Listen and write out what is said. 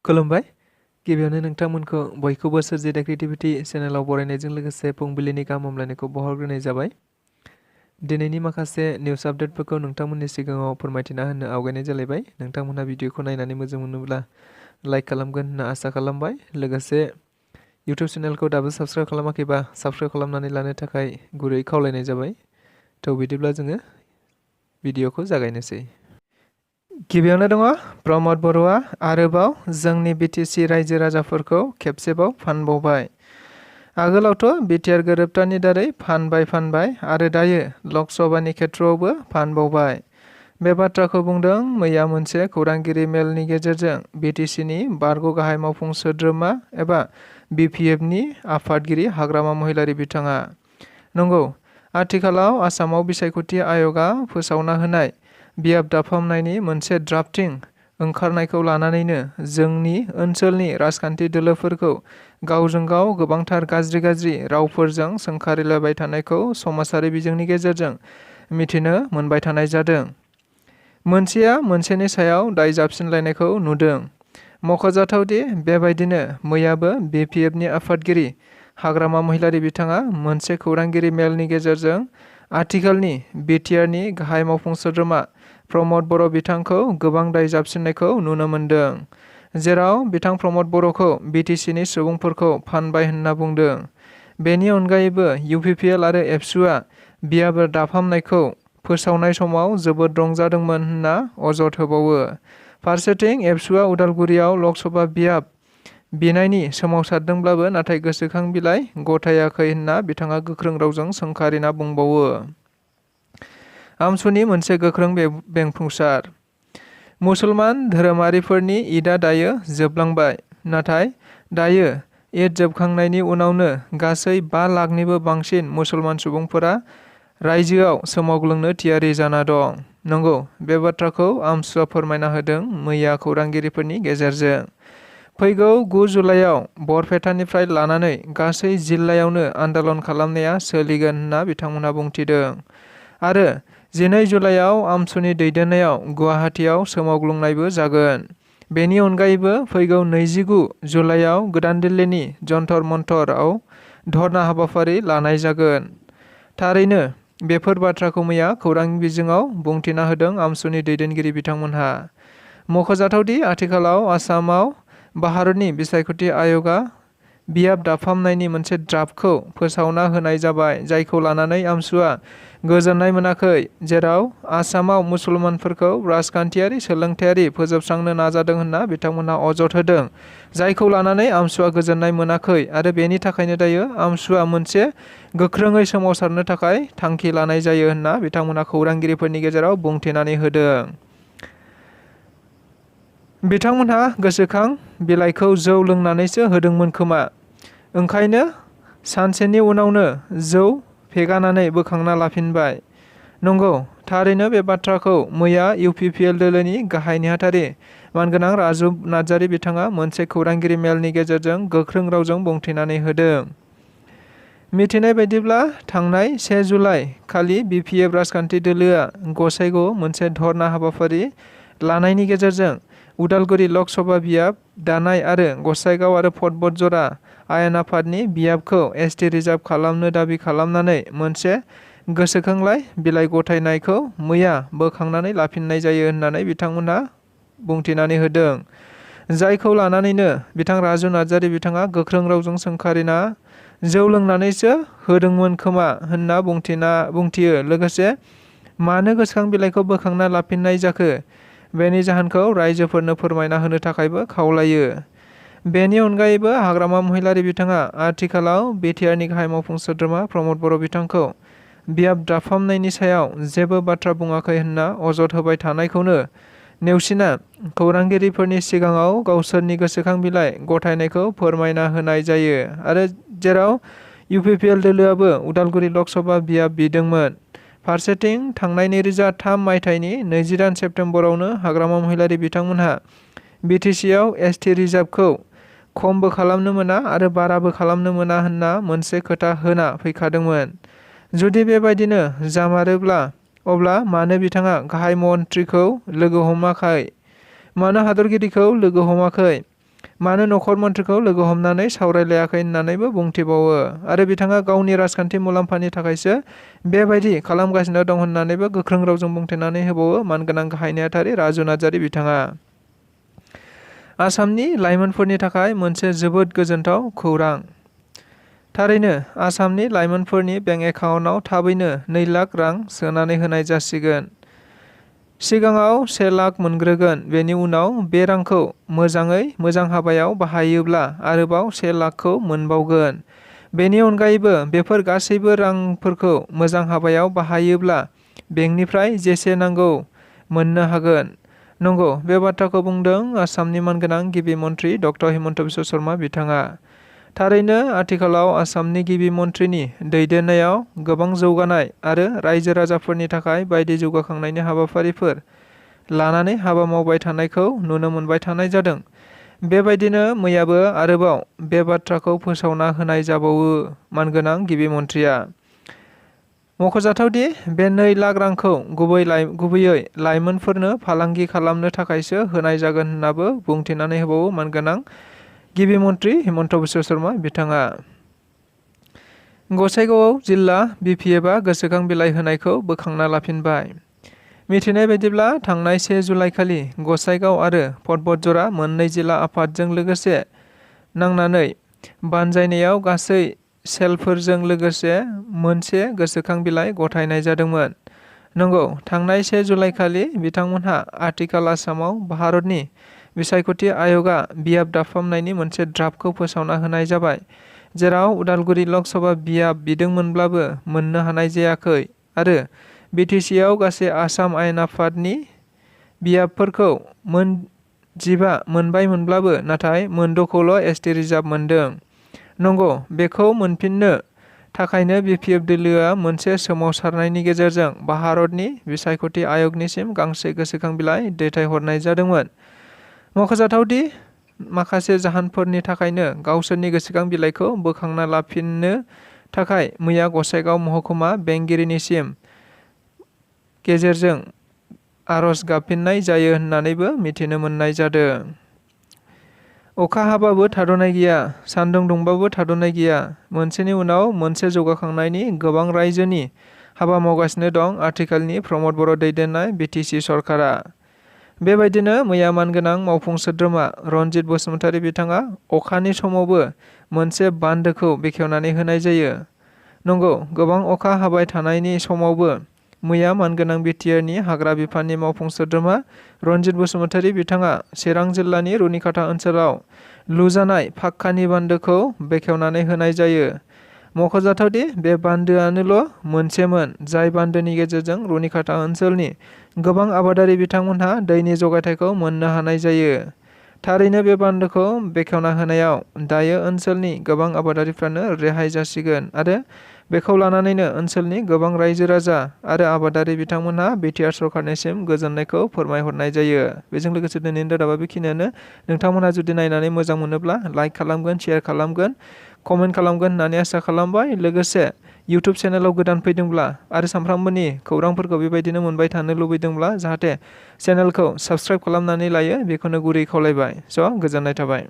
खुलुमबाय गिबियावनो नोंथांमोनखौ बयखौबो सोरजिदा क्रिएटिभिटी चेनेलाव बरायनायजों लोगोसे फुंबिलिनि गाहाम हामलायनायखौ बावहरग्रोनाय जाबाय। दिनैनि माखासे निउस आपडेटफोरखौ नोंथांमोननि सिगाङाव फोरमायथिना होनो आवगायनाय जालायबाय। नोंथांमोनहा भिडिअखौ नायनानै मोजां मोनोब्ला लाइक खालामगोन होनना आसा खालामबाय। लोगोसे इउटिउब चेनेलखौ दाबो साबस्क्राइब खालामाखैबा साबस्क्राइब खालामनानै लानो थाखाय गुरै खावलायनाय जाबाय। थ' बिदिब्ला जोङो भिडिअखौ जागायनोसै। गिबियावनो दङ प्रमद बर'आ आरोबाव जोंनि BTC रायजो राजाफोरखौ खेबसेबाव फानबावबाय। आगोलावथ' बिटिआर गोरोबथानि दारै फानबाय आरो दायो लकसभानि खेथ्रआवबो फानबावबाय। बे बाथ्राखौ बुंदों मैया मोनसे खौरांगिरि मेलनि गेजेरजों BTCनि बारग' गाहाय मावफुं सोद्रोमा एबा BPFनि आफादगिरि हाग्रामा महिलारि बिथाङा। नंगौ, आथिखालाव आसामाव बिसायख'थि आय'गआ फोसावना होनाय बियाब दाफामनायनि मोनसे ड्राफ्टिं ओंखारनायखौ लानानैनो जोंनि ओनसोलनि राजखान्थि दोलोफोरखौ गावजों गाव गोबांथार गाज्रि रावफोरजों सोंखारिलायबाय थानायखौ समाजारि बिजोंनि गेजेरजों मिथिनो मोनबाय थानाय जादों। मोनसेया मोनसेनि सायाव दाय जाबसिनलायनायखौ नुदों। मख'जाथावदि बेबायदिनो मैयाबो BPFनि आफादगिरि हाग्रामा महिलारि बिथाङा मोनसे खौरांगिरि मेलनि गेजेरजों आथिखालनि बिटिआरनि गाहाय मावफुं सोद्रोमा प्रमद बर' बिथांखौ गोबां दाय जाबसिननायखौ नुनो मोनदों। जेराव बिथां प्रमद बर'खौ BTCनि सुबुंफोरखौ फानबाय होनना बुंदों। बेनि अनगायैबो UPPL आरो एबसुआ बियाब दाफामनायखौ फोसावनाय समाव जोबोद रंजादोंमोन होनना अजद होबावो। फारसेथिं एबसुआ उदालगुरियाव लकसभा बियाब बिनायनि सोमावसारदोंब्लाबो नाथाय गोसोखां बिलाइ गथायाखै होनना बिथाङा गोख्रों रावजों सोंखारिना बुंबावो। आमसुनि मोनसे गोख्रों बेंफुंसार। मुसलमान धोरोमारिफोरनि ईदआ दायो जोबलांबाय। नाथाय दायो ईद जोबखांनायनि उनावनो गासै 5 लाखनिबो बांसिन मुसलमान सुबुंफोरा रायजोआव सोमावग्लुंनो थियारि जाना दं। नंगौ, बे बाथ्राखौ आमसुआ फोरमायना होदों मैया खौरांगिरिफोरनि गेजेरजों। फैगौ 9 जुलाइआव बरपेटानिफ्राय लानानै गासै जिल्लायावनो आन्दोलन खालामनाया सोलिगोन होनना बिथांमोनहा बुंथिदों। आरो 12 जुलाइआव आमसुनि दैदेननायाव गुवाहाटीआव सोमावग्लुंनायबो जागोन। बेनि अनगायैबो फैगौ 29 जुलाइआव गोदान दिल्लीनि जन्तर मन्तरआव धर्ना हाबाफारि लानाय जागोन। थारैनो बेफोर बाथ्राखौ मैया खौरां बिजोङाव बुंथिना होदों आमसुनि दैदेनगिरि बिथांमोनहा। मख'जाथावदि आथिखालाव आसामाव भारतनि बिसायख'थि आय'गआ बियाब दाफामनायनि मोनसे ड्राफ्टखौ फोसावना होनाय जाबाय, जायखौ लानानै आमसुआ गोजोननाय मोनाखै। जेराव आसामाव मुसलमानफोरखौ राजखान्थियारि सोलोंथायारि फोजोबस्रांनो नाजादों होनना बिथांमोनहा अजद होदों, जायखौ लानानै आमसुआ गोजोननाय मोनाखै आरो बेनि थाखायनो दायो आमसुआ मोनसे गोख्रोङै सोमावसारनो थाखाय थांखि लानाय जायो होनना बिथांमोनहा खौरांगिरिफोरनि गेजेराव बुंथिनानै होदों। बिथांमोनहा गोसोखां बिलाइखौ जौ लोंनानैसो होदोंमोन खोमा, ओंखायनो सानसेनि उनावनो जौ फेगानानै बोखांना लाफिनबाय। नंगौ, थारैनो बे बाथ्राखौ मैया UPPL दोलोनि गाहाय नेहाथारि मानगोनां राजु नार्जारि बिथाङा मोनसे खौरांगिरि मेलनि गेजेरजों गोख्रों रावजों बुंथिनानै होदों। मिथिनाय बायदिब्ला थांनाय 1 जुलाइ खालि BPF राजखान्थि दोलोआ गसाइगावआव मोनसे धर्ना हाबाफारि लानायनि गेजेरजों उदालगुरि लकसभा बियाब दानाय आरो गसाइगाव आरो फटबट जरा आयेन आफादनि बियाबखौ ST रिजार्भ खालामनो दाबि खालामनानै मोनसे गोसोखांलाय बिलाइ गथायनायखौ मैया बोखांनानै लाफिननाय जायो होननानै बिथांमोनहा बुंथिनानै होदों। जायखौ लानानैनो बिथां राजु नार्जारि बिथाङा गोख्रों रावजों सोंखारिना जौ लोंनानैसो होदोंमोन खोमा होनना बुंथियो। लोगोसे मानो गोसोखां बिलाइखौ बोखांना लाफिननाय जाखो बेनि जाहोनखौ रायजोफोरनो फोरमायना होनो थाखायबो खावलायो। बेनि अनगायैबो हाग्रामा महिलारि बिथाङा आथिखालाव बिटिआरनि गाहाय मावफुं सोद्रोमा प्रमद बर' बिथांखौ बियाब दाफामनायनि सायाव जेबो बाथ्रा बुङाखै होनना अजद होबाय थानायखौनो नेवसिना खौरांगिरिफोरनि सिगाङाव गावसोरनि गोसोखां बिलाइ गथायनायखौ फोरमायना होनाय जायो। आरो जेराव UPPL दोलोआबो उदालगुरि लकसभा बियाब बिदोंमोन। फारसेथिं थांनाय 2003 मायथाइनि 20 सेप्तेम्बरावनो हाग्रामा महिलारि बिथांमोनहा BTCआव ST रिजार्भखौ खमबो खालामनो मोना आरो बाराबो खालामनो मोना होनना मोनसे खोथा होना फैखादोंमोन। जुदि बेबायदिनो जामारोब्ला अब्ला मानो बिथाङा गाहाय मन्थ्रिखौ लोगो हमाखै? मानो हादरगिरिखौ लोगो हमाखै? मानो नखर मन्थ्रिखौ लोगो हमनानै सावरायलायाखै होननानैबो बुंथिबावो आरो बिथाङा गावनि राजखान्थि मुलाम्फानि थाखायसो बेबायदि खालामगासिनो दं होननानैबो गोख्रों रावजों बुंथिनानै होबावो मानगोनां गाहाय नेहाथारि राजु नार्जारि बिथाङा। आसामनि लाइमोनफोरनि थाखाय मोनसे जोबोद गोजोनथाव खौरां। थारैनो आसामनि लाइमोनफोरनि बेंक एकाउन्टआव थाबैनो 2 लाख रां सोनानै होनाय जासिगोन। सिगाङाव 1 लाख मोनग्रोगोन, बेनि उनाव बे रांखौ मोजाङै मोजां हाबायाव बाहायोब्ला आरोबाव 1 लाखखौ मोनबावगोन। बेनि अनगायैबो बेफोर गासैबो रांफोरखौ मोजां हाबायाव बाहायोब्ला बेंकनिफ्राय जेसे नांगौ मोननो हागोन। नंगौ, बे बाथ्राखौ बुंदों आसामनि मानगोनां गिबि मन्थ्रि डक्टर हिमन्त बिश्व शर्मा बिथाङा। थारैनो आथिखालाव आसामनि गिबि मन्थ्रिनि दैदेननायाव गोबां जौगानाय आरो रायजो राजाफोरनि थाखाय बायदि जौगाखांनायनि हाबाफारिफोर लानानै हाबा मावबाय थानायखौ नुनो मोनबाय थानाय जादों। बेबायदिनो मैयाबो आरोबाव बे बाथ्राखौ फोसावना होनाय जाबावो मानगोनां गिबि मन्थ्रिया। मख'जाथावदि बे 2 लाख रांखौ गुबैयै लाइमोनफोरनो फालांगि खालामनो थाखायसो होनाय जागोन होननाबो बुंथिनानै होबावो मानगोनां गिबि मन्थ्रि हिमन्त बिश्व शर्मा बिथाङा। गसाइगावआव जिल्ला BPFआ गोसोखां बिलाइ होनायखौ बोखांना लाफिनबाय। मिथिनाय बायदिब्ला थांनाय 1 जुलाइखालि गसाइगाव आरो पर्बतझरा मोननै जिल्ला आफादजों लोगोसे नांनानै बानजायनायाव गासै सेलफोरजों लोगोसे मोनसे गोसोखां बिलाइ गथायनाय जादोंमोन। नंगौ, थांनाय 1 जुलाइखालि बिथांमोनहा आथिखाल आसामाव भारतनि बिसायख'थि आय'गआ बियाब दाफामनायनि मोनसे ड्राफ्टखौ फोसावना होनाय जाबाय, जेराव उदालगुरि लकसभा बियाब बिदोंमोनब्लाबो मोननो हानाय जायाखै आरो BTCआव गासै आसाम आयेन आफादनि बियाबफोरखौ 15 मोनबायमोनब्लाबो नाथाय 6खौल' ST रिजार्भ मोनदों। नंगौ, बेखौ मोनफिननो थाखायनो BPF दोलोआ मोनसे सोमावसारनायनि गेजेरजों भारतनि बिसायख'थि आय'गनिसिम गांसे गोसोखां बिलाइ दैथायहरनाय जादोंमोन। मख'जाथावदि माखासे जाहोनफोरनि थाखायनो गावसोरनि गोसोखां बिलाइखौ बोखांना लाफिननो थाखाय मैया गसाइगाव महकुमा बेंगिरिनिसिम गेजेरजों आर'ज गाबफिननाय जायो होननानैबो मिथिनो मोननाय जादों। अखा हाबाबो थाद'नाय गैया, सान्दुं दुंबाबो थाद'नाय गैया, मोनसेनि उनाव मोनसे जौगाखांनायनि गोबां रायजोनि हाबा मावगासिनो दं आथिखालनि प्रमद बर' दैदेननाय BTC सरकारा। बेबायदिनो मैया मानगोनां मावफुं सोद्रोमा रनजित बसुमतारी बिथाङा अखानि समावबो मोनसे बान्दोखौ बेखेवनानै होनाय जायो। नंगौ, गोबां अखा हाबाय थानायनि समावबो मैया मानगोनां BTRनि हाग्रा बिफाननि मावफुं सोद्रोमा रनजित बसुमतारी बिथाङा चिरां जिल्लानि रुनिखाता ओनसोलाव लुजानाय फाक्कानि बान्दोखौ बेखेवनानै होनाय जायो। मख'जाथावदि बे बान्दोआनोल' मोनसेमोन जाय बान्दोनि गेजेरजों रुनिखाता ओनसोलनि गोबां आबादारि बिथांमोनहा दैनि जगायथायखौ मोननो हानाय जायो। थारैनो बे बान्दोखौ बेखेवना होनायाव दायो ओनसोलनि गोबां आबादारिफ्रानो रेहाय जासिगोन आरो बेखौ लानानैनो ओनसोलनि गोबां रायजो राजा आरो आबादारि बिथांमोनहा BTR सरकारनिसिम गोजोननायखौ फोरमायहरनाय जायो। बेजों लोगोसे दिनैनि रादाबा बेखिनियानो। नोंथांमोनहा जुदि नायनानै मोजां मोनोब्ला लाइक खालामगोन, शेयार खालामगोन, कमेन्ट खालामगोन होननानै आसा खालामबाय। लोगोसे इउटुब चेनेलाव गोदान फैदोंब्ला आरो सानफ्रामबोनि खौरांफोरखौ बेबायदिनो मोनबाय थानो लुबैदोंब्ला जाहाथे चेनेलखौ साबस्क्राइब खालामनानै लायो, बेखौनो गुरै खावलायबाय। गोजोननाय थाबाय।